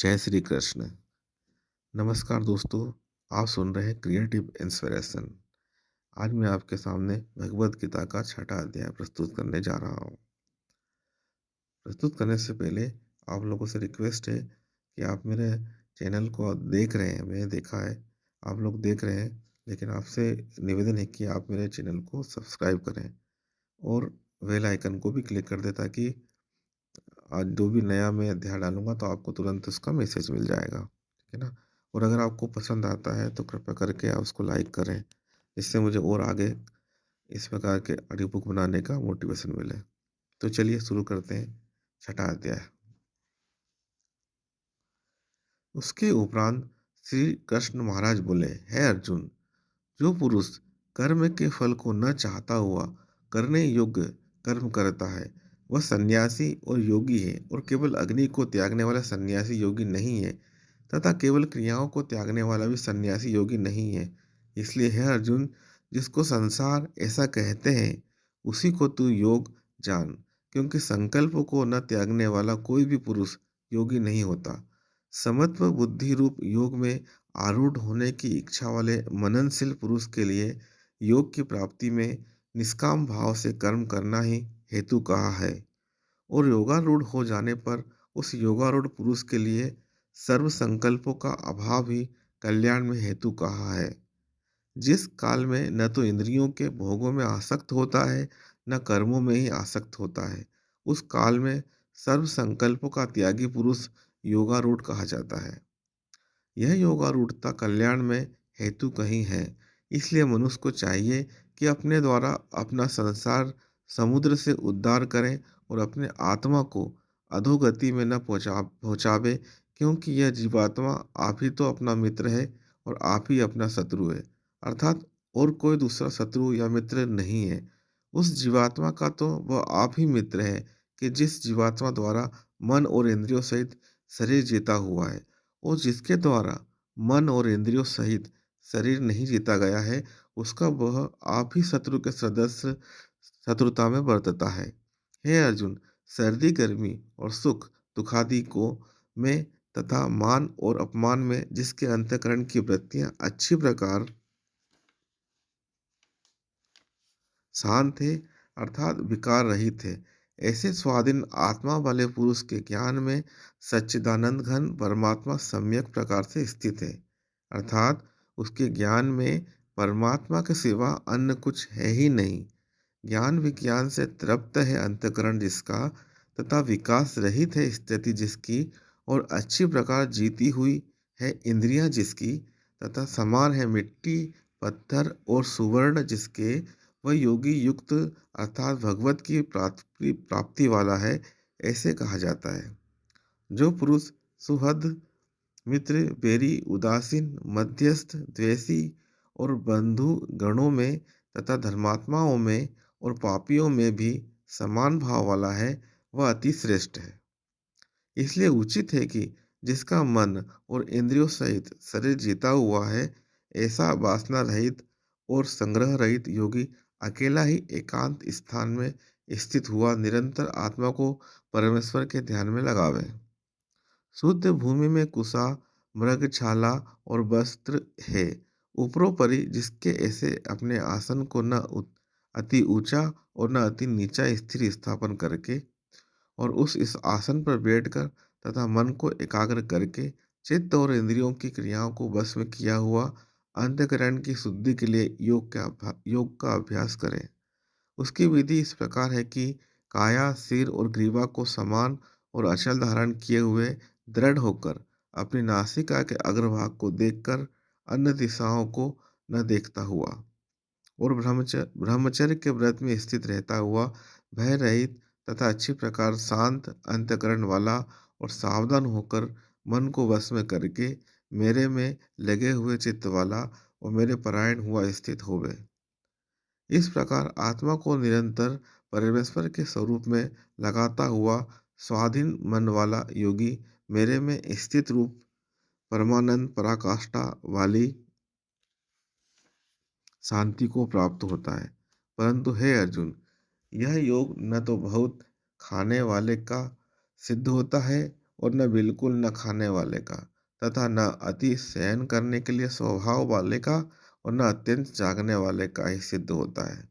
जय श्री कृष्ण। नमस्कार दोस्तों, आप सुन रहे हैं क्रिएटिव इंस्पिरेशन। आज मैं आपके सामने भगवत गीता का छठा अध्याय प्रस्तुत करने जा रहा हूँ। प्रस्तुत करने से पहले आप लोगों से रिक्वेस्ट है कि आप मेरे चैनल को देख रहे हैं, मैंने देखा है आप लोग देख रहे हैं, लेकिन आपसे निवेदन है कि आप मेरे चैनल को सब्सक्राइब करें और बेल आइकन को भी क्लिक कर दें, ताकि आज जो भी नया मैं अध्याय डालूंगा तो आपको तुरंत उसका मैसेज मिल जाएगा, ठीक है ना। और अगर आपको पसंद आता है तो कृपया करके आप उसको लाइक करें, जिससे मुझे और आगे इस प्रकार के ऑडियो बुक बनाने का मोटिवेशन मिले। तो चलिए शुरू करते हैं छठा अध्याय। उसके उपरांत श्री कृष्ण महाराज बोले, हे अर्जुन, जो पुरुष कर्म के फल को न चाहता हुआ करने योग्य कर्म करता है वह सन्यासी और योगी है, और केवल अग्नि को त्यागने वाला सन्यासी योगी नहीं है, तथा केवल क्रियाओं को त्यागने वाला भी सन्यासी योगी नहीं है। इसलिए है अर्जुन, जिसको संसार ऐसा कहते हैं उसी को तू योग जान, क्योंकि संकल्प को न त्यागने वाला कोई भी पुरुष योगी नहीं होता। समत्व बुद्धि रूप योग में आरूढ़ होने की इच्छा वाले मननशील पुरुष के लिए योग की प्राप्ति में निष्काम भाव से कर्म करना ही हेतु कहा है, और योगारूढ़ हो जाने पर उस योगारूढ़ पुरुष के लिए सर्व संकल्पों का अभाव ही कल्याण में हेतु कहा है। जिस काल में न तो इंद्रियों के भोगों में आसक्त होता है, न कर्मों में ही आसक्त होता है, उस काल में सर्व संकल्पों का त्यागी पुरुष योगारूढ़ कहा जाता है। यह योगारूढ़ता कल्याण में हेतु कहीं है। इसलिए मनुष्य को चाहिए कि अपने द्वारा अपना संसार समुद्र से उद्धार करें और अपने आत्मा को अधोगति में न पहुंचावे, क्योंकि यह जीवात्मा आप ही तो अपना मित्र है और आप ही अपना शत्रु है, अर्थात और कोई दूसरा शत्रु या मित्र नहीं है। उस जीवात्मा का तो वह आप ही मित्र है कि जिस जीवात्मा द्वारा मन और इंद्रियों सहित शरीर जीता हुआ है, और जिसके द्वारा मन और इंद्रियों सहित शरीर नहीं जीता गया है, उसका वह आप ही शत्रु के सदस्य शत्रुता में बरतता है। हे अर्जुन, सर्दी गर्मी और सुख दुखादि को में तथा मान और अपमान में जिसके अंतःकरण की वृत्तियां अच्छी प्रकार शांत है, अर्थात विकार रहित है, ऐसे स्वाधीन आत्मा वाले पुरुष के ज्ञान में सच्चिदानंद घन परमात्मा सम्यक प्रकार से स्थित है, अर्थात उसके ज्ञान में परमात्मा के सिवा अन्य कुछ है ही नहीं। ज्ञान विज्ञान से तृप्त है अंतःकरण जिसका, तथा विकास रहित है स्थिति जिसकी, और अच्छी प्रकार जीती हुई है इंद्रियां जिसकी, तथा समान है मिट्टी पत्थर और सुवर्ण जिसके, वह योगी युक्त अर्थात भगवत की प्राप्ति वाला है, ऐसे कहा जाता है। जो पुरुष सुहृद मित्र बैरी उदासीन मध्यस्थ द्वेषी और बंधु गणों में तथा धर्मात्माओं में और पापियों में भी समान भाव वाला है, वह अति श्रेष्ठ है। इसलिए उचित है कि जिसका मन और इंद्रियों सहित शरीर जीता हुआ है, ऐसा वासना रहित और संग्रह रहित योगी अकेला ही एकांत स्थान में स्थित हुआ निरंतर आत्मा को परमेश्वर के ध्यान में लगावे। शुद्ध भूमि में कुशा मृगछाला और वस्त्र है, उपरोपरि जिसके ऐसे अपने आसन को न अति ऊंचा और न अति नीचा स्थिर स्थापन करके, और इस आसन पर बैठकर तथा मन को एकाग्र करके चित्त और इंद्रियों की क्रियाओं को वश में किया हुआ अंतःकरण की शुद्धि के लिए योग का अभ्यास करें। उसकी विधि इस प्रकार है कि काया सिर और ग्रीवा को समान और अचल धारण किए हुए दृढ़ होकर अपनी नासिका के अग्रभाग को देखकर अन्य दिशाओं को न देखता हुआ, और ब्रह्मचर्य के व्रत में स्थित रहता हुआ भय रहित तथा अच्छी प्रकार शांत अंतःकरण वाला और सावधान होकर मन को वश में करके मेरे में लगे हुए चित्त वाला और मेरे परायण हुआ स्थित होवे। इस प्रकार आत्मा को निरंतर परमेश्वर के स्वरूप में लगाता हुआ स्वाधीन मन वाला योगी मेरे में स्थित रूप परमानंद पराकाष्ठा वाली शांति को प्राप्त होता है। परंतु हे अर्जुन, यह योग न तो बहुत खाने वाले का सिद्ध होता है और न बिल्कुल न खाने वाले का, तथा न अति शयन करने के लिए स्वभाव वाले का और न अत्यंत जागने वाले का ही सिद्ध होता है।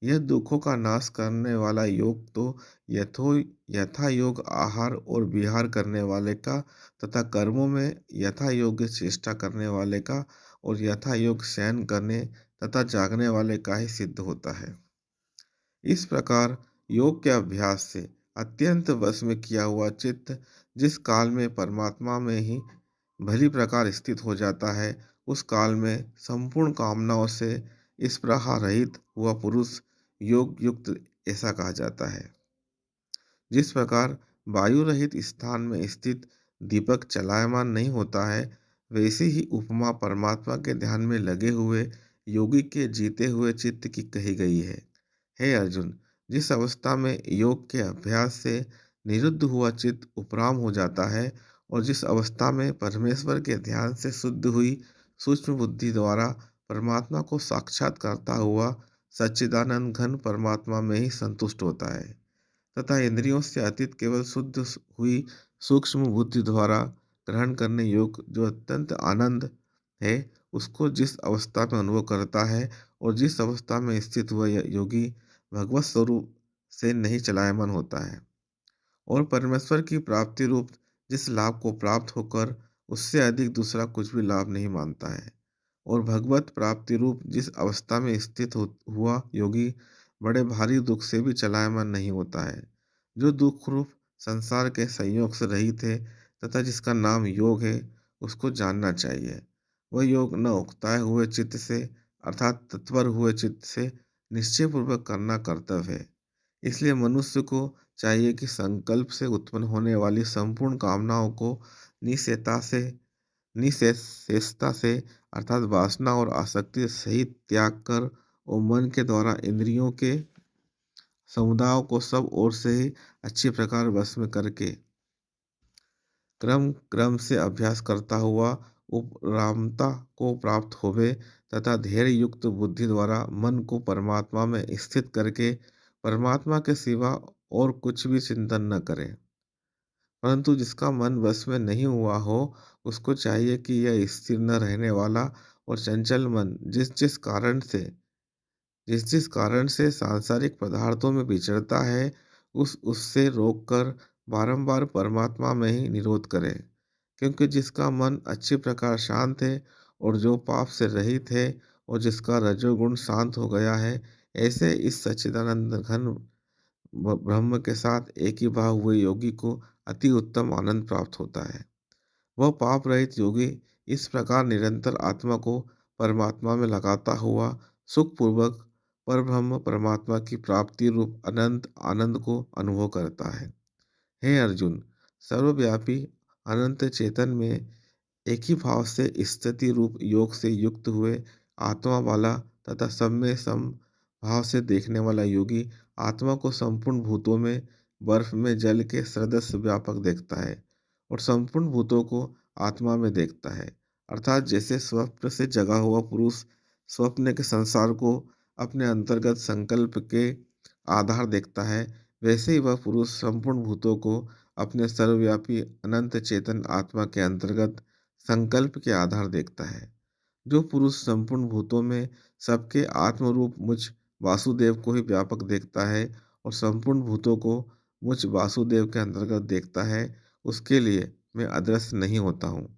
यह दुखों का नाश करने वाला योग तो यथो यथा योग आहार और विहार करने वाले का, तथा कर्मों में यथा योग्य चेष्टा करने वाले का और यथा योग शयन करने तथा जागने वाले का ही सिद्ध होता है। इस प्रकार योग के अभ्यास से अत्यंत वश में किया हुआ चित्त जिस काल में परमात्मा में ही भली प्रकार स्थित हो जाता है, उस काल में संपूर्ण कामनाओं से इस प्रकार रहित हुआ पुरुष योग युक्त ऐसा कहा जाता है। जिस प्रकार वायु रहित स्थान में स्थित दीपक चलायमान नहीं होता है, वैसे ही उपमा परमात्मा के ध्यान में लगे हुए योगी के जीते हुए चित्त की कही गई है। हे अर्जुन, जिस अवस्था में योग के अभ्यास से निरुद्ध हुआ चित्त उपराम हो जाता है और जिस अवस्था में परमेश्वर के ध्यान से शुद्ध हुई सूक्ष्म बुद्धि द्वारा परमात्मा को साक्षात करता हुआ सच्चिदानंद घन परमात्मा में ही संतुष्ट होता है, तथा इंद्रियों से अतीत केवल शुद्ध हुई सूक्ष्म बुद्धि द्वारा ग्रहण करने योग्य जो अत्यंत आनंद है, उसको जिस अवस्था में अनुभव करता है और जिस अवस्था में स्थित हुआ यह योगी भगवत स्वरूप से नहीं चलायमान होता है और परमेश्वर की प्राप्ति रूप जिस लाभ को प्राप्त होकर उससे अधिक दूसरा कुछ भी लाभ नहीं मानता है, और भगवत प्राप्ति रूप जिस अवस्था में स्थित हुआ योगी बड़े भारी दुख से भी चलायमान नहीं होता है। जो दुख रूप संसार के संयोग से रहित है तथा जिसका नाम योग है, उसको जानना चाहिए। वह योग न उकताए हुए चित्त से अर्थात तत्पर हुए चित्त से निश्चय पूर्वक करना कर्तव्य है। इसलिए मनुष्य को चाहिए कि संकल्प से उत्पन्न होने वाली संपूर्ण कामनाओं को निषेधता से निशेषता से अर्थात वासना और आसक्ति सहित त्याग कर और मन के द्वारा इंद्रियों के समुदायों को सब ओर से ही अच्छी प्रकार वश में करके क्रम क्रम से अभ्यास करता हुआ उपरामता को प्राप्त होवे, तथा धैर्य युक्त बुद्धि द्वारा मन को परमात्मा में स्थित करके परमात्मा के सिवा और कुछ भी चिंतन न करे। परंतु जिसका मन वश में नहीं हुआ हो, उसको चाहिए कि यह स्थिर न रहने वाला और चंचल मन जिस जिस कारण से सांसारिक पदार्थों में विचरता है, उससे रोककर बारंबार परमात्मा में ही निरोध करे। क्योंकि जिसका मन अच्छी प्रकार शांत है और जो पाप से रहित है और जिसका रजोगुण शांत हो गया है, ऐसे इस सच्चिदानंद घन ब्रह्म के साथ एक ही भाव हुए योगी को अति उत्तम आनंद प्राप्त होता है। वह पाप रहित योगी इस प्रकार निरंतर आत्मा को परमात्मा में लगाता हुआ सुखपूर्वक परब्रह्म परमात्मा की प्राप्ति रूप अनंत आनंद को अनुभव करता है। हे अर्जुन, सर्वव्यापी अनंत चेतन में एक ही भाव से स्थिति रूप योग से युक्त हुए आत्मा वाला तथा सब में सम भाव से देखने वाला योगी आत्मा को संपूर्ण भूतों में बर्फ में जल के सदृश व्यापक देखता है और संपूर्ण भूतों को आत्मा में देखता है। अर्थात जैसे स्वप्न से जगा हुआ पुरुष स्वप्न के संसार को अपने अंतर्गत संकल्प के आधार देखता है, वैसे ही वह पुरुष संपूर्ण भूतों को अपने सर्वव्यापी अनंत चेतन आत्मा के अंतर्गत संकल्प के आधार देखता है। जो पुरुष संपूर्ण भूतों में सबके आत्मरूप मुझ वासुदेव को ही व्यापक देखता है और संपूर्ण भूतों को मुझ वासुदेव के अंतर्गत देखता है, उसके लिए मैं अदृश्य नहीं होता हूँ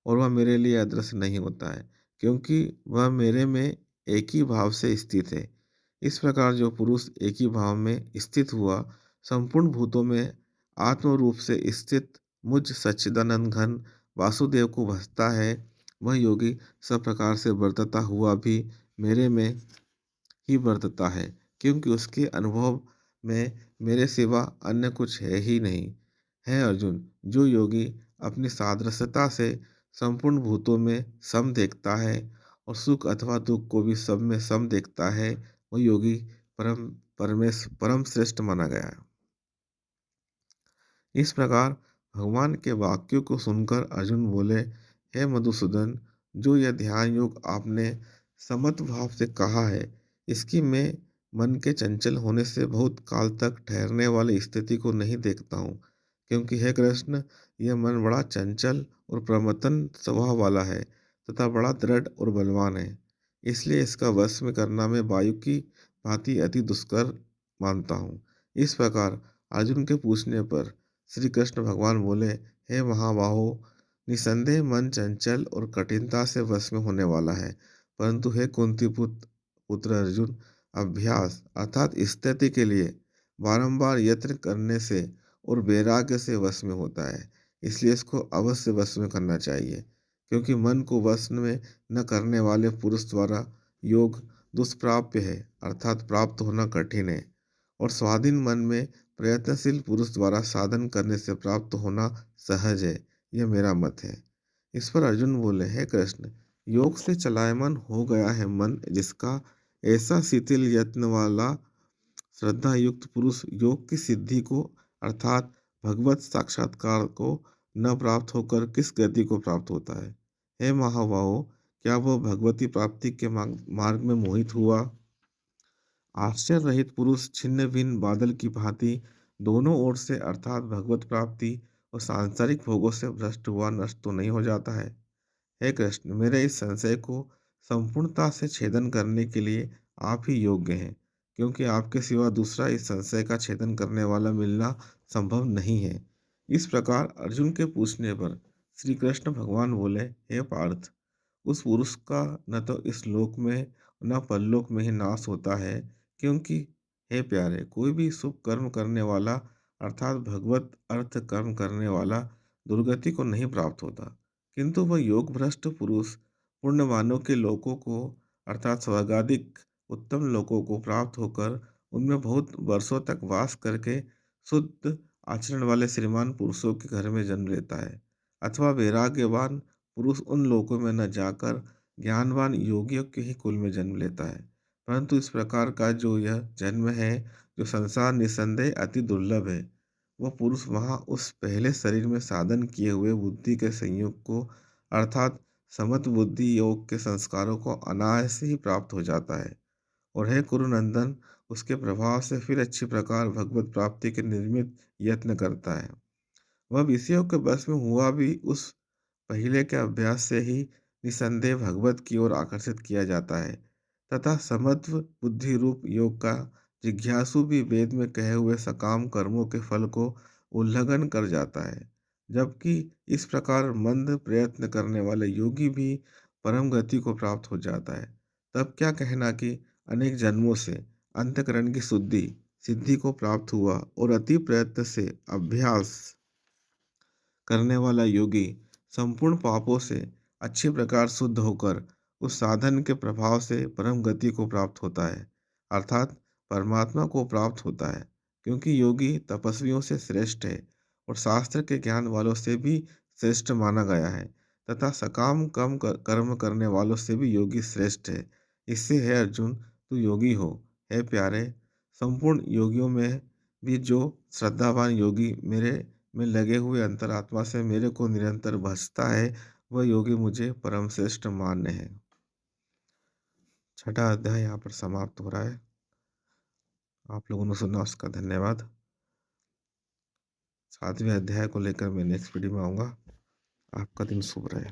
और वह मेरे लिए अदृश्य नहीं होता है, क्योंकि वह मेरे में एक ही भाव से स्थित है। इस प्रकार जो पुरुष एक ही भाव में स्थित हुआ संपूर्ण भूतों में आत्म रूप से स्थित मुझ सच्चिदानंद घन वासुदेव को भजता है, वह योगी सब प्रकार से वर्तता हुआ भी मेरे में ही वर्तता है, क्योंकि उसके अनुभव में मेरे सिवा अन्य कुछ है ही नहीं। है अर्जुन, जो योगी अपनी सादृश्यता से संपूर्ण भूतों में सम देखता है और सुख अथवा दुख को भी सब में सम देखता है, वह योगी परम श्रेष्ठ माना गया है। इस प्रकार भगवान के वाक्यों को सुनकर अर्जुन बोले, हे मधुसूदन, जो यह ध्यान योग आपने समत्व भाव से कहा है, इसकी मैं मन के चंचल होने से बहुत काल तक ठहरने वाली स्थिति को नहीं देखता हूँ, क्योंकि हे कृष्ण, यह मन बड़ा चंचल और प्रमथन स्वभाव वाला है तथा बड़ा दृढ़ और बलवान है। इसलिए इसका वश में करना मैं वायु की भांति अति दुष्कर मानता हूँ। इस प्रकार अर्जुन के पूछने पर श्री कृष्ण भगवान बोले, हे महाबाहो, निसंदेह मन चंचल और कठिनता से वश में होने वाला है, परंतु हे कुंती पुत्र अर्जुन, अभ्यास अर्थात स्थिति के लिए बारंबार यत्न करने से और वैराग्य से वश में होता है। इसलिए इसको अवश्य वश में करना चाहिए, क्योंकि मन को वश में न करने वाले पुरुष द्वारा योग दुष्प्राप्य है, अर्थात प्राप्त होना कठिन है, और स्वाधीन मन में प्रयत्नशील पुरुष द्वारा साधन करने से प्राप्त होना सहज है। यह मेरा मत है। इस पर अर्जुन बोले, हे कृष्ण, योग से चलायमान हो गया है मन जिसका, ऐसा शिथिल यत्न वाला श्रद्धा युक्त पुरुष योग की सिद्धि को अर्थात भगवत साक्षात्कार को न प्राप्त होकर किस गति को प्राप्त होता है। हे महाबाहो, क्या वह भगवती प्राप्ति के मार्ग में मोहित हुआ? आश्चर्य रहित पुरुष छिन्न भिन्न बादल की भांति दोनों ओर से अर्थात भगवत प्राप्ति और सांसारिक भोगों से भ्रष्ट हुआ नष्ट तो नहीं हो जाता है। हे कृष्ण, मेरे इस संशय को संपूर्णता से छेदन करने के लिए आप ही योग्य हैं, क्योंकि आपके सिवा दूसरा इस संशय का छेदन करने वाला मिलना संभव नहीं है। इस प्रकार अर्जुन के पूछने पर श्री कृष्ण भगवान बोले, हे पार्थ, उस पुरुष का न तो इस लोक में न परलोक में ही नाश होता है, क्योंकि हे प्यारे, कोई भी शुभ कर्म करने वाला अर्थात भगवत अर्थ कर्म करने वाला दुर्गति को नहीं प्राप्त होता, किंतु वह योग भ्रष्ट पुरुष पुण्यवानों के लोकों को अर्थात स्वर्गाधिक उत्तम लोकों को प्राप्त होकर उनमें बहुत वर्षों तक वास करके शुद्ध आचरण वाले श्रीमान पुरुषों के घर में जन्म लेता है, अथवा वैराग्यवान पुरुष उन लोकों में न जाकर ज्ञानवान योगियों के ही कुल में जन्म लेता है। परंतु इस प्रकार का जो यह जन्म है, जो संसार निसंदेह अति दुर्लभ है, वह पुरुष वहाँ उस पहले शरीर में साधन किए हुए बुद्धि के संयोग को अर्थात समत्व बुद्धि योग के संस्कारों को अनायास ही प्राप्त हो जाता है। और हे कुरुनंदन, उसके प्रभाव से फिर अच्छी प्रकार भगवत प्राप्ति के निर्मित यत्न करता है। वह विषयों के बस में हुआ भी उस पहले के अभ्यास से ही निसंदेह भगवत की ओर आकर्षित किया जाता है, तथा समत्व बुद्धि रूप योग का जिज्ञासु भी वेद में कहे हुए सकाम कर्मों के फल को उल्लंघन कर जाता है। जबकि इस प्रकार मंद प्रयत्न करने वाले योगी भी परम गति को प्राप्त हो जाता है। तब क्या कहना कि अनेक जन्मों से अंतकरण की शुद्धि सिद्धि को प्राप्त हुआ और अति प्रयत्न से अभ्यास करने वाला योगी संपूर्ण पापों से अच्छी प्रकार शुद्ध होकर उस साधन के प्रभाव से परम गति को प्राप्त होता है, अर्थात परमात्मा को प्राप्त होता है, क्योंकि योगी तपस्वियों से श्रेष्ठ है और शास्त्र के ज्ञान वालों से भी श्रेष्ठ माना गया है, तथा सकाम कर्म करने वालों से भी योगी श्रेष्ठ है। इससे है अर्जुन, तू योगी हो। हे प्यारे, संपूर्ण योगियों में भी जो श्रद्धावान योगी मेरे में लगे हुए अंतरात्मा से मेरे को निरंतर भजता है, वह योगी मुझे परम श्रेष्ठ मान्य है। छठा अध्याय यहाँ पर समाप्त हो रहा है। आप लोगों ने सुना, उसका धन्यवाद। सातवें अध्याय को लेकर मैं नेक्स्ट वीडियो में आऊँगा। आपका दिन शुभ रहे।